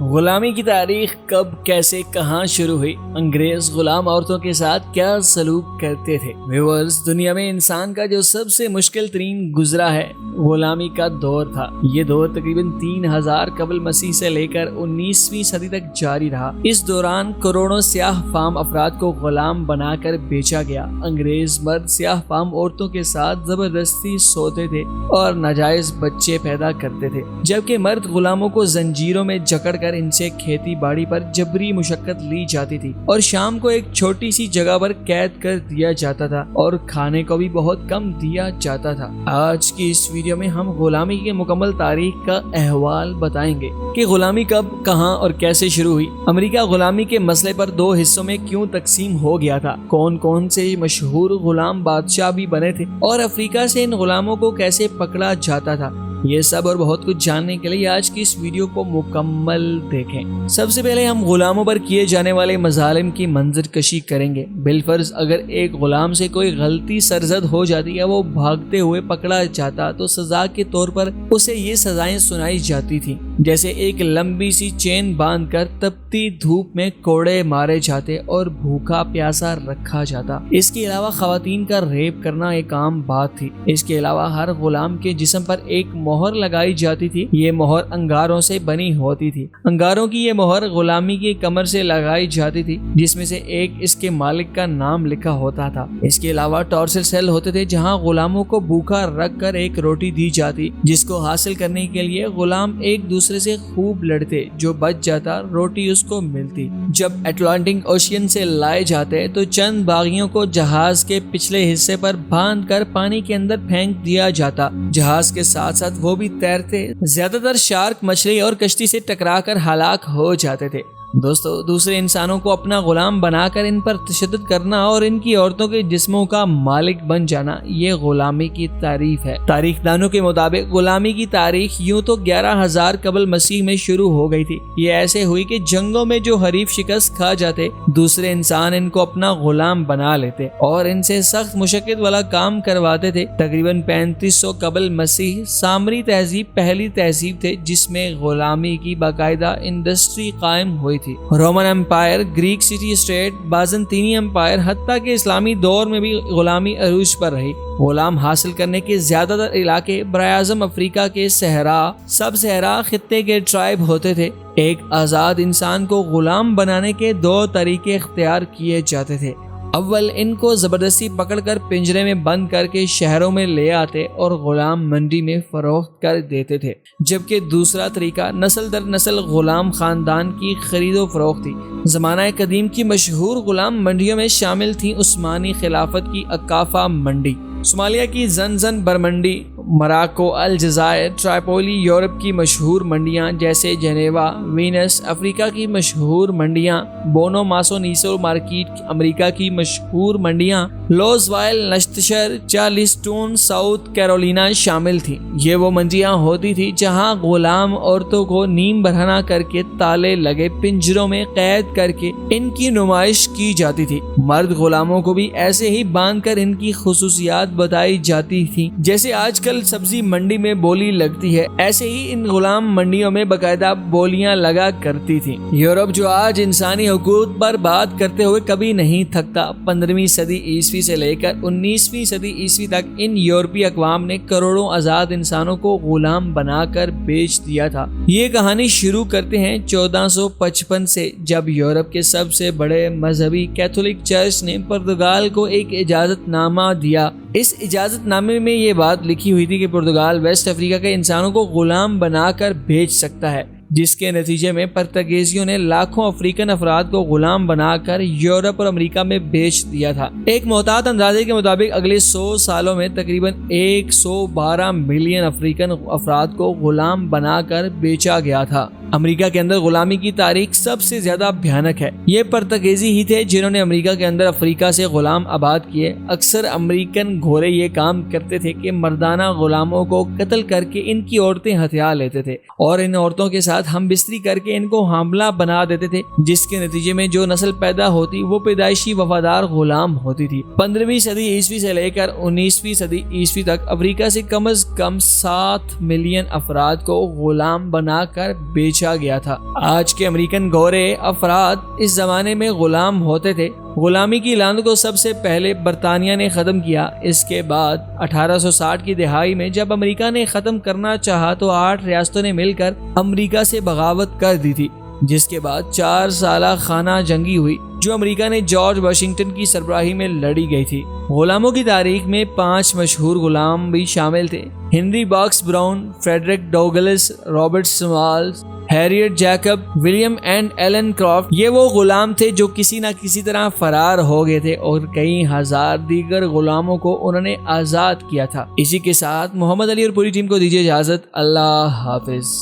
غلامی کی تاریخ کب، کیسے، کہاں شروع ہوئی؟ انگریز غلام عورتوں کے ساتھ کیا سلوک کرتے تھے؟ ویورز، دنیا میں انسان کا جو سب سے مشکل ترین گزرا ہے غلامی کا دور تھا۔ یہ دور تقریباً 3000 قبل مسیح سے لے کر 19ویں صدی تک جاری رہا۔ اس دوران کروڑوں سیاہ فام افراد کو غلام بنا کر بیچا گیا۔ انگریز مرد سیاہ فام عورتوں کے ساتھ زبردستی سوتے تھے اور ناجائز بچے پیدا کرتے تھے، جبکہ مرد غلاموں کو زنجیروں میں جکڑ کر ان سے کھیتی باڑی پر جبری مشقت لی جاتی تھی اور شام کو ایک چھوٹی سی جگہ پر قید کر دیا جاتا تھا اور کھانے کو بھی بہت کم دیا جاتا تھا۔ آج کی اس ویڈیو میں ہم غلامی کی مکمل تاریخ کا احوال بتائیں گے کہ غلامی کب، کہاں اور کیسے شروع ہوئی۔ امریکہ غلامی کے مسئلے پر 2 حصوں میں کیوں تقسیم ہو گیا تھا، کون کون سے مشہور غلام بادشاہ بھی بنے تھے اور افریقہ سے ان غلاموں کو کیسے پکڑا جاتا تھا، یہ سب اور بہت کچھ جاننے کے لیے آج کی اس ویڈیو کو مکمل دیکھیں۔ سب سے پہلے ہم غلاموں پر کیے جانے والے مظالم کی منظر کشی کریں گے۔ بالفرض اگر ایک غلام سے کوئی غلطی سرزد ہو جاتی یا وہ بھاگتے ہوئے پکڑا جاتا تو سزا کے طور پر اسے یہ سزائیں سنائی جاتی تھیں، جیسے ایک لمبی سی چین باندھ کر تپتی دھوپ میں کوڑے مارے جاتے اور بھوکا پیاسا رکھا جاتا۔ اس کے علاوہ خواتین کا ریپ کرنا ایک عام بات تھی۔ اس کے علاوہ ہر غلام کے جسم پر ایک مہر لگائی جاتی تھی۔ یہ مہر انگاروں سے بنی ہوتی تھی۔ انگاروں کی یہ مہر غلامی کی کمر سے لگائی جاتی تھی، جس میں سے ایک اس کے مالک کا نام لکھا ہوتا تھا۔ اس کے علاوہ ٹارچر سیل ہوتے تھے جہاں غلاموں کو بھوکا رکھ کر ایک روٹی دی جاتی، جس کو حاصل کرنے کے لیے غلام ایک دوسرے سے خوب لڑتے۔ جو بچ جاتا روٹی اس کو ملتی۔ جب اٹلانٹک اوشین سے لائے جاتے تو چند باغیوں کو جہاز کے پچھلے حصے پر باندھ کر پانی کے اندر پھینک دیا جاتا۔ جہاز کے ساتھ ساتھ وہ بھی تیرتے۔ زیادہ تر شارک مچھلی اور کشتی سے ٹکرا کر ہلاک ہو جاتے تھے۔ دوستو، دوسرے انسانوں کو اپنا غلام بنا کر ان پر تشدد کرنا اور ان کی عورتوں کے جسموں کا مالک بن جانا، یہ غلامی کی تعریف ہے۔ تاریخ دانوں کے مطابق غلامی کی تاریخ یوں تو 11000 قبل مسیح میں شروع ہو گئی تھی۔ یہ ایسے ہوئی کہ جنگوں میں جو حریف شکست کھا جاتے، دوسرے انسان ان کو اپنا غلام بنا لیتے اور ان سے سخت مشقت والا کام کرواتے تھے۔ تقریباً 3500 قبل مسیح سامری تہذیب پہلی تہذیب تھے جس میں غلامی کی باقاعدہ انڈسٹری قائم ہوئی تھی۔ Roman empire, Greek city state, بازنطینی امپائر، حتیٰ کہ اسلامی دور میں بھی غلامی عروج پر رہی۔ غلام حاصل کرنے کے زیادہ تر علاقے براہ اعظم افریقہ کے صحرا، سب صحرا خطے کے ٹرائب ہوتے تھے۔ ایک آزاد انسان کو غلام بنانے کے 2 طریقے اختیار کیے جاتے تھے۔ اول، ان کو زبردستی پکڑ کر پنجرے میں بند کر کے شہروں میں لے آتے اور غلام منڈی میں فروخت کر دیتے تھے، جبکہ دوسرا طریقہ نسل در نسل غلام خاندان کی خرید و فروخت تھی۔ زمانہ قدیم کی مشہور غلام منڈیوں میں شامل تھیں عثمانی خلافت کی اکافا منڈی، صومالیہ کی زنزن برمنڈی، مراکو، الجزائر، ٹرائپولی، یورپ کی مشہور منڈیاں جیسے جنیوا، وینس، افریقہ کی مشہور منڈیاں، بونو ماسو نیسو مارکیٹ، امریکہ کی مشہور منڈیاں، لوز وائل، نشتشر، چارلسٹون، ساؤتھ کیرولینا شامل تھیں۔ یہ وہ منڈیاں ہوتی تھی جہاں غلام عورتوں کو نیم برہنہ کر کے تالے لگے پنجروں میں قید کر کے ان کی نمائش کی جاتی تھی۔ مرد غلاموں کو بھی ایسے ہی باندھ کر ان کی خصوصیات بتائی جاتی تھی۔ جیسے آج کل سبزی منڈی میں بولی لگتی ہے، ایسے ہی ان غلام منڈیوں میں باقاعدہ بولیاں لگا کرتی تھیں۔ یورپ جو آج انسانی حقوق پر بات کرتے ہوئے کبھی نہیں تھکتا، 15ویں صدی عیسوی سے لے کر 19ویں صدی عیسوی تک ان یورپی اقوام نے کروڑوں آزاد انسانوں کو غلام بنا کر بیچ دیا تھا۔ یہ کہانی شروع کرتے ہیں 1455 سے، جب یورپ کے سب سے بڑے مذہبی کیتھولک چرچ نے پرتگال کو ایک اجازت نامہ دیا۔ اس اجازت نامے میں یہ بات لکھی ہوئی تھی کہ پرتگال ویسٹ افریقہ کے انسانوں کو غلام بنا کر بیچ سکتا ہے، جس کے نتیجے میں پرتگیزیوں نے لاکھوں افریقن افراد کو غلام بنا کر یورپ اور امریکہ میں بیچ دیا تھا۔ ایک محتاط اندازے کے مطابق اگلے 100 سالوں میں تقریباً 112 ملین افریقن افراد کو غلام بنا کر بیچا گیا تھا۔ امریکہ کے اندر غلامی کی تاریخ سب سے زیادہ بھیانک ہے۔ یہ پرتگیزی ہی تھے جنہوں نے امریکہ کے اندر افریقہ سے غلام آباد کیے۔ اکثر امریکن گھوڑے یہ کام کرتے تھے کہ مردانہ غلاموں کو قتل کر کے ان کی عورتیں ہتھیار لیتے تھے اور ان عورتوں کے ساتھ ساتھ ہم بستری کر کے ان کو حاملہ بنا دیتے تھے، جس کے نتیجے میں جو نسل پیدا ہوتی وہ پیدائشی وفادار غلام ہوتی تھی۔ 15ویں صدی عیسوی سے لے کر 19ویں صدی عیسوی تک افریقہ سے کم از کم 7 ملین افراد کو غلام بنا کر بیچا گیا تھا۔ آج کے امریکن گورے افراد اس زمانے میں غلام ہوتے تھے۔ غلامی کی لعنت کو سب سے پہلے برطانیہ نے ختم کیا۔ اس کے بعد 1860 کی دہائی میں جب امریکہ نے ختم کرنا چاہا تو 8 ریاستوں نے مل کر امریکہ سے بغاوت کر دی تھی، جس کے بعد 4 سالہ خانہ جنگی ہوئی جو امریکہ نے جارج واشنگٹن کی سربراہی میں لڑی گئی تھی۔ غلاموں کی تاریخ میں 5 مشہور غلام بھی شامل تھے: Henry Box Brown, Frederick Douglass, Robert Smalls, Harriet Jacob, William and Ellen Craft. یہ وہ غلام تھے جو کسی نہ کسی طرح فرار ہو گئے تھے اور کئی ہزار دیگر غلاموں کو انہوں نے آزاد کیا تھا۔ اسی کے ساتھ محمد علی اور پوری ٹیم کو دیجیے اجازت۔ اللہ حافظ۔